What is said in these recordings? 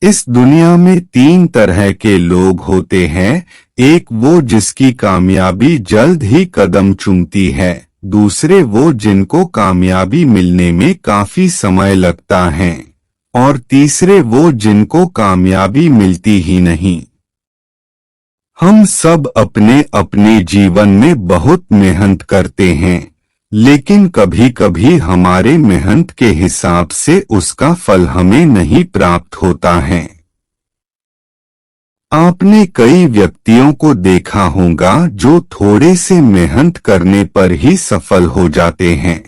इस दुनिया में तीन तरह के लोग होते हैं। एक वो जिसकी कामयाबी जल्द ही कदम चूमती है, दूसरे वो जिनको कामयाबी मिलने में काफी समय लगता है, और तीसरे वो जिनको कामयाबी मिलती ही नहीं। हम सब अपने अपने जीवन में बहुत मेहनत करते हैं, लेकिन कभी कभी हमारे मेहनत के हिसाब से उसका फल हमें नहीं प्राप्त होता है। आपने कई व्यक्तियों को देखा होगा जो थोड़े से मेहनत करने पर ही सफल हो जाते हैं।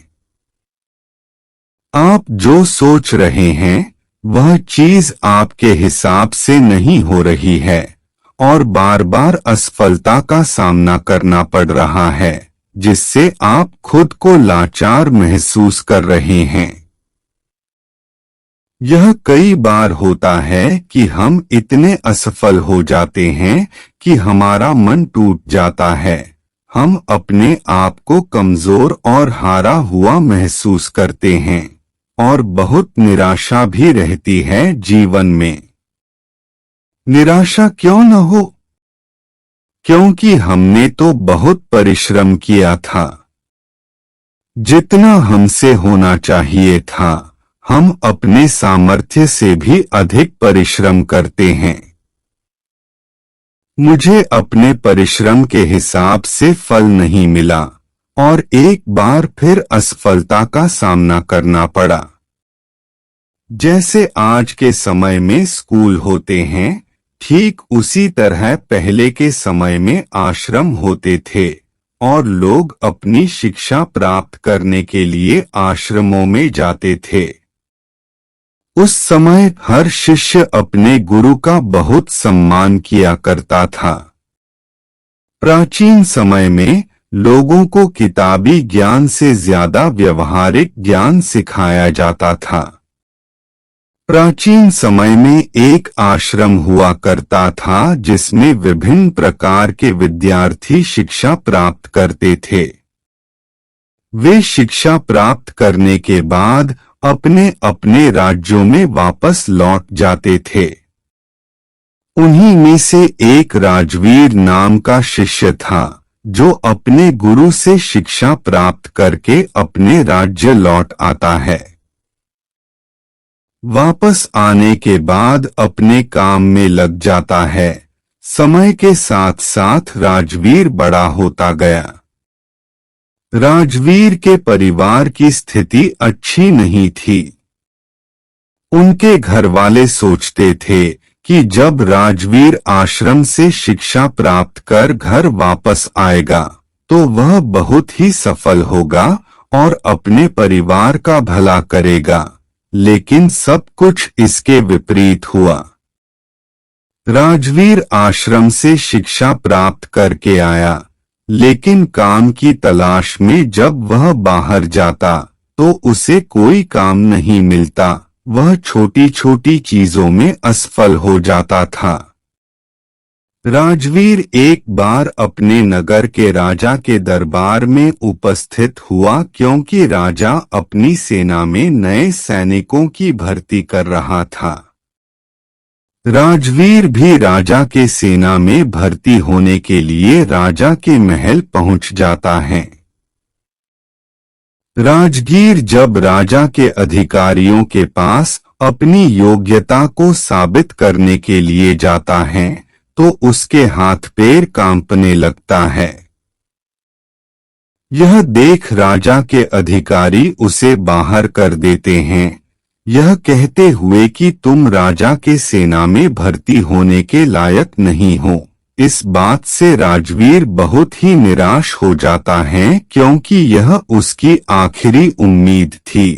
आप जो सोच रहे हैं वह चीज आपके हिसाब से नहीं हो रही है और बार बार असफलता का सामना करना पड़ रहा है, जिससे आप खुद को लाचार महसूस कर रहे हैं। यह कई बार होता है कि हम इतने असफल हो जाते हैं कि हमारा मन टूट जाता है। हम अपने आप को कमजोर और हारा हुआ महसूस करते हैं और बहुत निराशा भी रहती है जीवन में। निराशा क्यों न हो? क्योंकि हमने तो बहुत परिश्रम किया था। जितना हमसे होना चाहिए था, हम अपने सामर्थ्य से भी अधिक परिश्रम करते हैं। मुझे अपने परिश्रम के हिसाब से फल नहीं मिला और एक बार फिर असफलता का सामना करना पड़ा। जैसे आज के समय में स्कूल होते हैं, ठीक उसी तरह पहले के समय में आश्रम होते थे और लोग अपनी शिक्षा प्राप्त करने के लिए आश्रमों में जाते थे। उस समय हर शिष्य अपने गुरु का बहुत सम्मान किया करता था। प्राचीन समय में लोगों को किताबी ज्ञान से ज्यादा व्यवहारिक ज्ञान सिखाया जाता था। प्राचीन समय में एक आश्रम हुआ करता था जिसमें विभिन्न प्रकार के विद्यार्थी शिक्षा प्राप्त करते थे। वे शिक्षा प्राप्त करने के बाद अपने अपने राज्यों में वापस लौट जाते थे। उन्हीं में से एक राजवीर नाम का शिष्य था जो अपने गुरु से शिक्षा प्राप्त करके अपने राज्य लौट आता है। वापस आने के बाद अपने काम में लग जाता है। समय के साथ साथ राजवीर बड़ा होता गया। राजवीर के परिवार की स्थिति अच्छी नहीं थी। उनके घरवाले सोचते थे कि जब राजवीर आश्रम से शिक्षा प्राप्त कर घर वापस आएगा तो वह बहुत ही सफल होगा और अपने परिवार का भला करेगा, लेकिन सब कुछ इसके विपरीत हुआ। राजवीर आश्रम से शिक्षा प्राप्त करके आया, लेकिन काम की तलाश में जब वह बाहर जाता तो उसे कोई काम नहीं मिलता। वह छोटी छोटी चीजों में असफल हो जाता था। राजवीर एक बार अपने नगर के राजा के दरबार में उपस्थित हुआ क्योंकि राजा अपनी सेना में नए सैनिकों की भर्ती कर रहा था। राजवीर भी राजा के सेना में भर्ती होने के लिए राजा के महल पहुंच जाता है। राजगीर जब राजा के अधिकारियों के पास अपनी योग्यता को साबित करने के लिए जाता है तो उसके हाथ पैर कांपने लगता है। यह देख राजा के अधिकारी उसे बाहर कर देते हैं, यह कहते हुए कि तुम राजा के सेना में भर्ती होने के लायक नहीं हो। इस बात से राजवीर बहुत ही निराश हो जाता है क्योंकि यह उसकी आखिरी उम्मीद थी।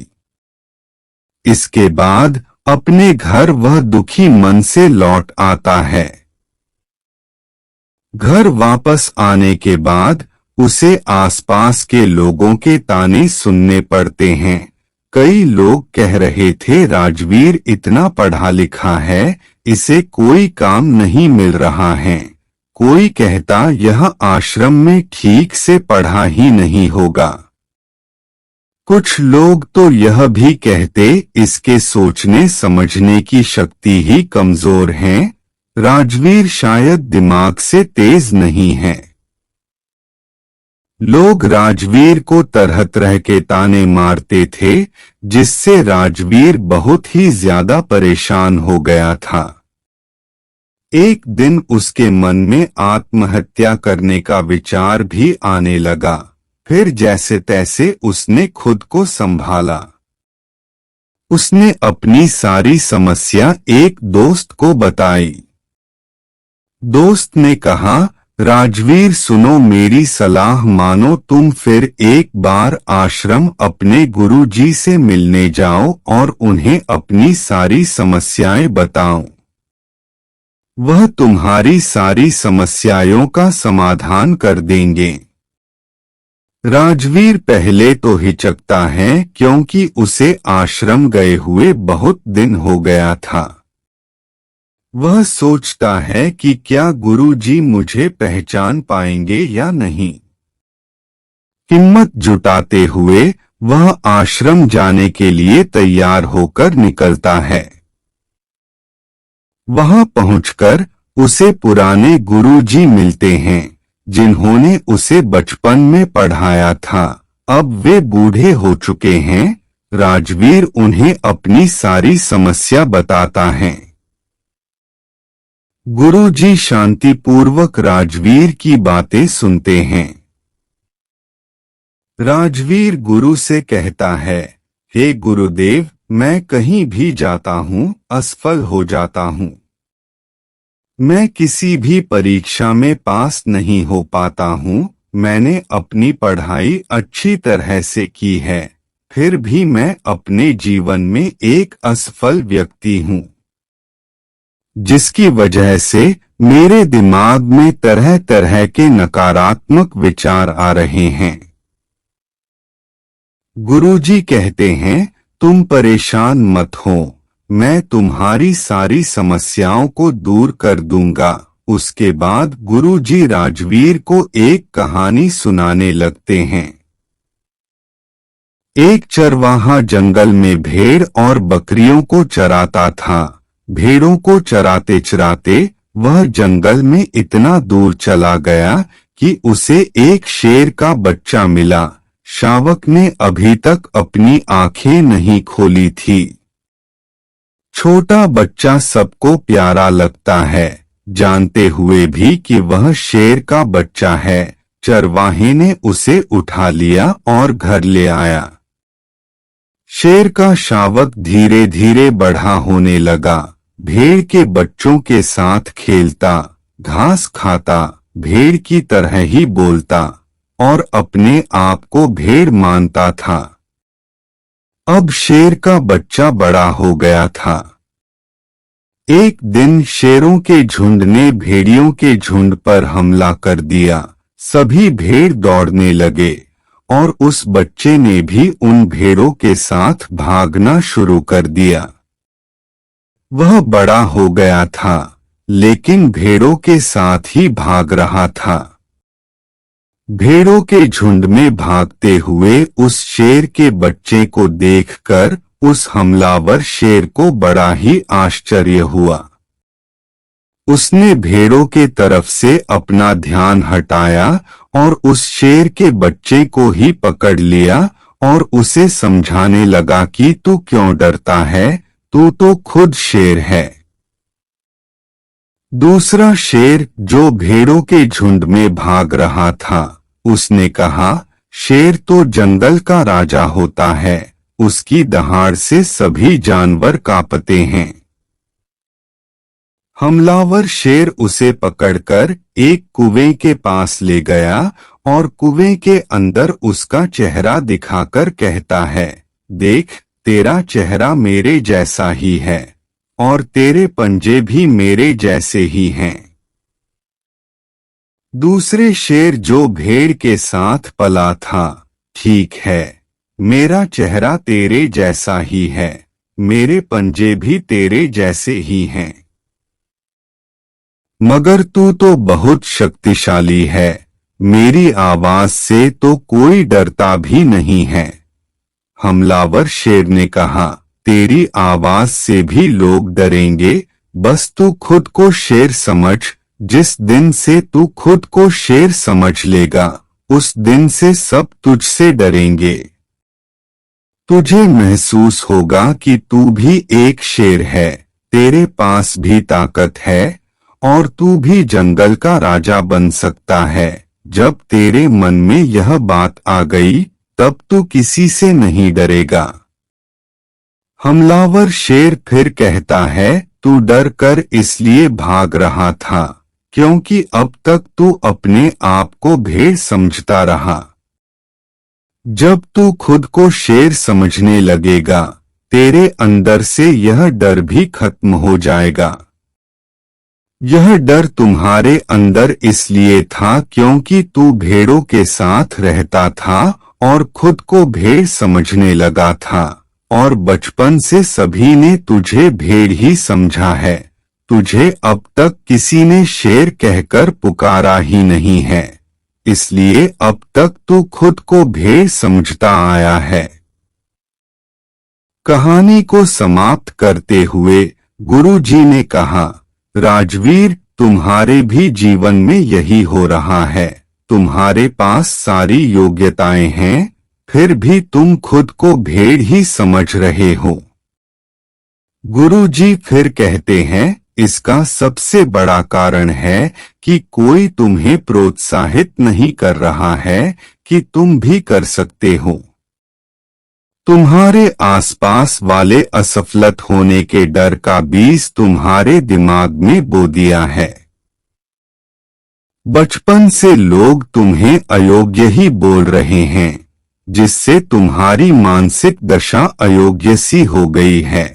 इसके बाद अपने घर वह दुखी मन से लौट आता है। घर वापस आने के बाद उसे आसपास के लोगों के ताने सुनने पड़ते हैं। कई लोग कह रहे थे राजवीर इतना पढ़ा लिखा है, इसे कोई काम नहीं मिल रहा है। कोई कहता यह आश्रम में ठीक से पढ़ा ही नहीं होगा। कुछ लोग तो यह भी कहते इसके सोचने समझने की शक्ति ही कमजोर है, राजवीर शायद दिमाग से तेज नहीं है। लोग राजवीर को तरह तरह के ताने मारते थे, जिससे राजवीर बहुत ही ज्यादा परेशान हो गया था। एक दिन उसके मन में आत्महत्या करने का विचार भी आने लगा। फिर जैसे तैसे उसने खुद को संभाला। उसने अपनी सारी समस्या एक दोस्त को बताई। दोस्त ने कहा, राजवीर सुनो, मेरी सलाह मानो, तुम फिर एक बार आश्रम अपने गुरुजी से मिलने जाओ और उन्हें अपनी सारी समस्याएं बताओ। वह तुम्हारी सारी समस्याओं का समाधान कर देंगे। राजवीर पहले तो हिचकता है क्योंकि उसे आश्रम गए हुए बहुत दिन हो गया था। वह सोचता है कि क्या गुरुजी मुझे पहचान पाएंगे या नहीं। हिम्मत जुटाते हुए वह आश्रम जाने के लिए तैयार होकर निकलता है। वहां पहुंचकर उसे पुराने गुरुजी मिलते हैं, जिन्होंने उसे बचपन में पढ़ाया था। अब वे बूढ़े हो चुके हैं। राजवीर उन्हें अपनी सारी समस्या बताता है। गुरुजी शांतिपूर्वक राजवीर की बातें सुनते हैं। राजवीर गुरु से कहता है, हे गुरुदेव, मैं कहीं भी जाता हूँ असफल हो जाता हूँ। मैं किसी भी परीक्षा में पास नहीं हो पाता हूँ। मैंने अपनी पढ़ाई अच्छी तरह से की है, फिर भी मैं अपने जीवन में एक असफल व्यक्ति हूँ, जिसकी वजह से मेरे दिमाग में तरह तरह के नकारात्मक विचार आ रहे हैं। गुरुजी कहते हैं, तुम परेशान मत हो, मैं तुम्हारी सारी समस्याओं को दूर कर दूंगा। उसके बाद गुरुजी राजवीर को एक कहानी सुनाने लगते हैं। एक चरवाहा जंगल में भेड़ और बकरियों को चराता था। भेड़ों को चराते चराते वह जंगल में इतना दूर चला गया कि उसे एक शेर का बच्चा मिला। शावक ने अभी तक अपनी आंखें नहीं खोली थी। छोटा बच्चा सबको प्यारा लगता है, जानते हुए भी कि वह शेर का बच्चा है। चरवाहे ने उसे उठा लिया और घर ले आया। शेर का शावक धीरे धीरे बड़ा होने लगा। भेड़ के बच्चों के साथ खेलता, घास खाता, भेड़ की तरह ही बोलता और अपने आप को भेड़ मानता था। अब शेर का बच्चा बड़ा हो गया था। एक दिन शेरों के झुंड ने भेड़ियों के झुंड पर हमला कर दिया। सभी भेड़ दौड़ने लगे और उस बच्चे ने भी उन भेड़ों के साथ भागना शुरू कर दिया। वह बड़ा हो गया था, लेकिन भेड़ों के साथ ही भाग रहा था। भेड़ों के झुंड में भागते हुए उस शेर के बच्चे को देखकर उस हमलावर शेर को बड़ा ही आश्चर्य हुआ। उसने भेड़ों के तरफ से अपना ध्यान हटाया और उस शेर के बच्चे को ही पकड़ लिया और उसे समझाने लगा कि तू क्यों डरता है, तू तो खुद शेर है। दूसरा शेर जो भेड़ों के झुंड में भाग रहा था, उसने कहा, शेर तो जंगल का राजा होता है, उसकी दहाड़ से सभी जानवर कांपते हैं। हमलावर शेर उसे पकड़कर एक कुएं के पास ले गया और कुएं के अंदर उसका चेहरा दिखाकर कहता है, देख, तेरा चेहरा मेरे जैसा ही है और तेरे पंजे भी मेरे जैसे ही हैं। दूसरे शेर जो भेड़ के साथ पला था, ठीक है, मेरा चेहरा तेरे जैसा ही है, मेरे पंजे भी तेरे जैसे ही हैं, मगर तू तो बहुत शक्तिशाली है, मेरी आवाज से तो कोई डरता भी नहीं है। हमलावर शेर ने कहा, तेरी आवाज से भी लोग डरेंगे, बस तू खुद को शेर समझ। जिस दिन से तू खुद को शेर समझ लेगा, उस दिन से सब तुझसे डरेंगे। तुझे महसूस होगा कि तू भी एक शेर है, तेरे पास भी ताकत है और तू भी जंगल का राजा बन सकता है। जब तेरे मन में यह बात आ गई, तब तू किसी से नहीं डरेगा। हमलावर शेर फिर कहता है, तू डर कर इसलिए भाग रहा था क्योंकि अब तक तू अपने आप को भेड़ समझता रहा। जब तू खुद को शेर समझने लगेगा, तेरे अंदर से यह डर भी खत्म हो जाएगा। यह डर तुम्हारे अंदर इसलिए था क्योंकि तू भेड़ों के साथ रहता था और खुद को भेड़ समझने लगा था, और बचपन से सभी ने तुझे भेड़ ही समझा है। तुझे अब तक किसी ने शेर कहकर पुकारा ही नहीं है, इसलिए अब तक तू खुद को भेड़ समझता आया है। कहानी को समाप्त करते हुए गुरुजी ने कहा, राजवीर, तुम्हारे भी जीवन में यही हो रहा है। तुम्हारे पास सारी योग्यताएं हैं, फिर भी तुम खुद को भेड़ ही समझ रहे हो। गुरुजी फिर कहते हैं, इसका सबसे बड़ा कारण है कि कोई तुम्हें प्रोत्साहित नहीं कर रहा है कि तुम भी कर सकते हो। तुम्हारे आसपास वाले असफल होने के डर का बीज तुम्हारे दिमाग में बो दिया है। बचपन से लोग तुम्हें अयोग्य ही बोल रहे हैं, जिससे तुम्हारी मानसिक दशा अयोग्य सी हो गई है।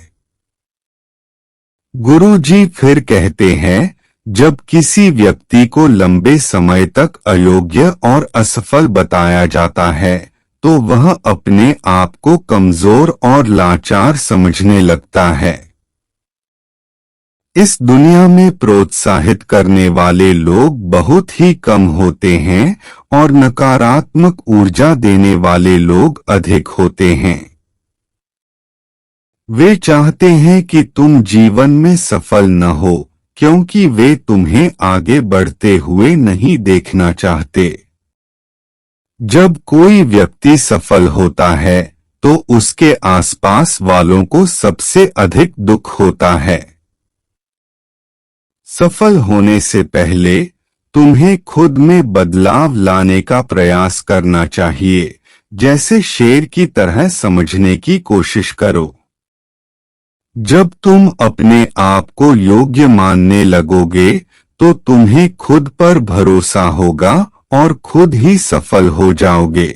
गुरुजी फिर कहते हैं, जब किसी व्यक्ति को लंबे समय तक अयोग्य और असफल बताया जाता है, तो वह अपने आप को कमजोर और लाचार समझने लगता है। इस दुनिया में प्रोत्साहित करने वाले लोग बहुत ही कम होते हैं और नकारात्मक ऊर्जा देने वाले लोग अधिक होते हैं। वे चाहते हैं कि तुम जीवन में सफल न हो, क्योंकि वे तुम्हें आगे बढ़ते हुए नहीं देखना चाहते। जब कोई व्यक्ति सफल होता है, तो उसके आसपास वालों को सबसे अधिक दुख होता है। सफल होने से पहले तुम्हें खुद में बदलाव लाने का प्रयास करना चाहिए, जैसे शेर की तरह समझने की कोशिश करो। जब तुम अपने आप को योग्य मानने लगोगे, तो तुम्हें खुद पर भरोसा होगा और खुद ही सफल हो जाओगे।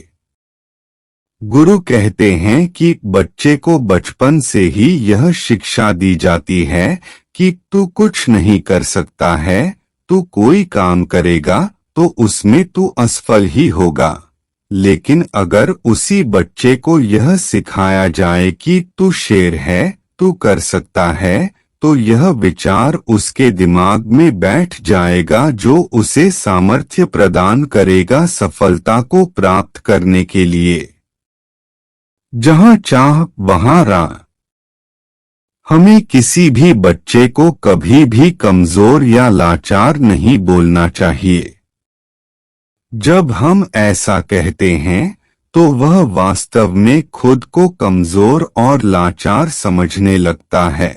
गुरु कहते हैं कि बच्चे को बचपन से ही यह शिक्षा दी जाती है कि तू कुछ नहीं कर सकता है, तू कोई काम करेगा तो उसमें तू असफल ही होगा। लेकिन अगर उसी बच्चे को यह सिखाया जाए कि तू शेर है, तू कर सकता है, तो यह विचार उसके दिमाग में बैठ जाएगा, जो उसे सामर्थ्य प्रदान करेगा सफलता को प्राप्त करने के लिए। जहां चाह वहां राह। हमें किसी भी बच्चे को कभी भी कमजोर या लाचार नहीं बोलना चाहिए। जब हम ऐसा कहते हैं, तो वह वास्तव में खुद को कमजोर और लाचार समझने लगता है।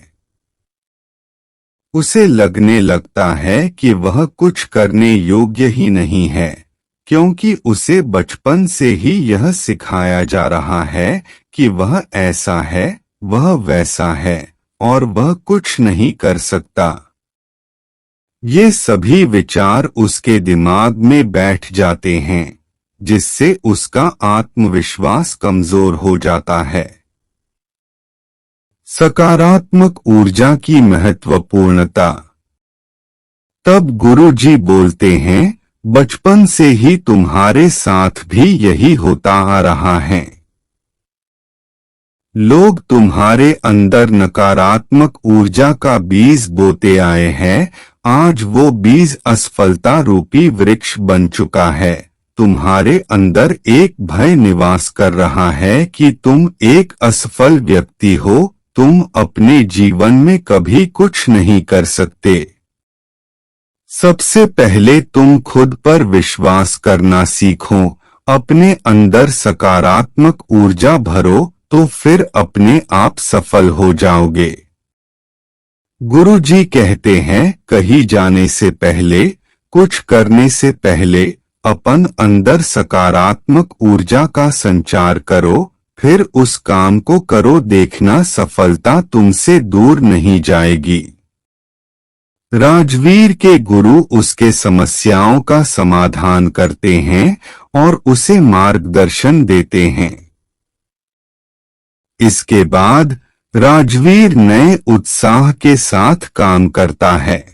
उसे लगने लगता है कि वह कुछ करने योग्य ही नहीं है, क्योंकि उसे बचपन से ही यह सिखाया जा रहा है कि वह ऐसा है, वह वैसा है और वह कुछ नहीं कर सकता। ये सभी विचार उसके दिमाग में बैठ जाते हैं, जिससे उसका आत्मविश्वास कमजोर हो जाता है। सकारात्मक ऊर्जा की महत्वपूर्णता। तब गुरुजी बोलते हैं, बचपन से ही तुम्हारे साथ भी यही होता आ रहा है। लोग तुम्हारे अंदर नकारात्मक ऊर्जा का बीज बोते आए हैं। आज वो बीज असफलता रूपी वृक्ष बन चुका है, तुम्हारे अंदर एक भय निवास कर रहा है कि तुम एक असफल व्यक्ति हो, तुम अपने जीवन में कभी कुछ नहीं कर सकते। सबसे पहले तुम खुद पर विश्वास करना सीखो, अपने अंदर सकारात्मक ऊर्जा भरो, तो फिर अपने आप सफल हो जाओगे। गुरुजी कहते हैं, कहीं जाने से पहले, कुछ करने से पहले अपन अंदर सकारात्मक ऊर्जा का संचार करो, फिर उस काम को करो, देखना सफलता तुमसे दूर नहीं जाएगी। राजवीर के गुरु उसके समस्याओं का समाधान करते हैं और उसे मार्गदर्शन देते हैं। इसके बाद राजवीर नए उत्साह के साथ काम करता है।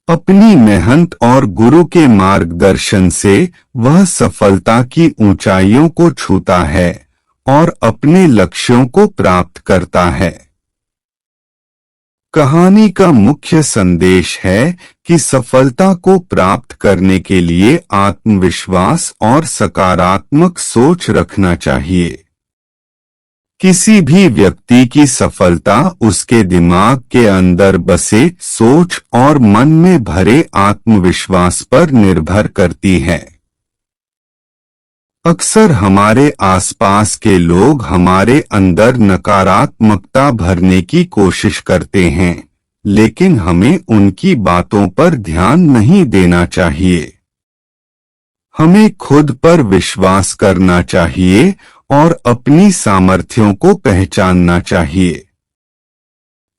अपनी मेहनत और गुरु के मार्गदर्शन से वह सफलता की ऊंचाइयों को छूता है और अपने लक्ष्यों को प्राप्त करता है। कहानी का मुख्य संदेश है कि सफलता को प्राप्त करने के लिए आत्मविश्वास और सकारात्मक सोच रखना चाहिए। किसी भी व्यक्ति की सफलता उसके दिमाग के अंदर बसे सोच और मन में भरे आत्मविश्वास पर निर्भर करती है। अक्सर हमारे आसपास के लोग हमारे अंदर नकारात्मकता भरने की कोशिश करते हैं, लेकिन हमें उनकी बातों पर ध्यान नहीं देना चाहिए। हमें खुद पर विश्वास करना चाहिए और अपनी सामर्थ्यों को पहचानना चाहिए।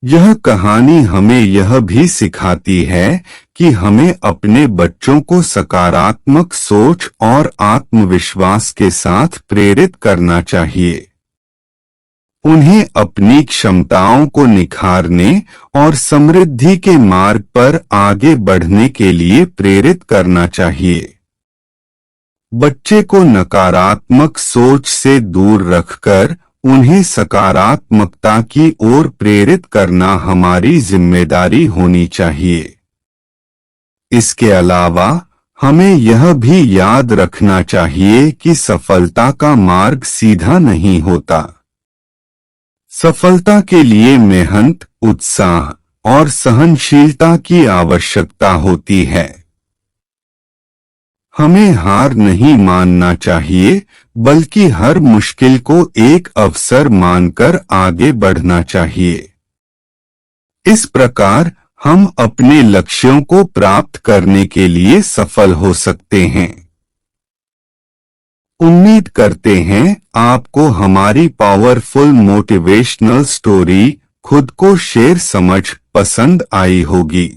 यह कहानी हमें यह भी सिखाती है कि हमें अपने बच्चों को सकारात्मक सोच और आत्मविश्वास के साथ प्रेरित करना चाहिए। उन्हें अपनी क्षमताओं को निखारने और समृद्धि के मार्ग पर आगे बढ़ने के लिए प्रेरित करना चाहिए। बच्चे को नकारात्मक सोच से दूर रखकर उन्हें सकारात्मकता की ओर प्रेरित करना हमारी जिम्मेदारी होनी चाहिए। इसके अलावा हमें यह भी याद रखना चाहिए कि सफलता का मार्ग सीधा नहीं होता। सफलता के लिए मेहनत, उत्साह और सहनशीलता की आवश्यकता होती है। हमें हार नहीं मानना चाहिए, बल्कि हर मुश्किल को एक अवसर मानकर आगे बढ़ना चाहिए। इस प्रकार हम अपने लक्ष्यों को प्राप्त करने के लिए सफल हो सकते हैं। उम्मीद करते हैं आपको हमारी पावरफुल मोटिवेशनल स्टोरी खुद को शेर समझ पसंद आई होगी।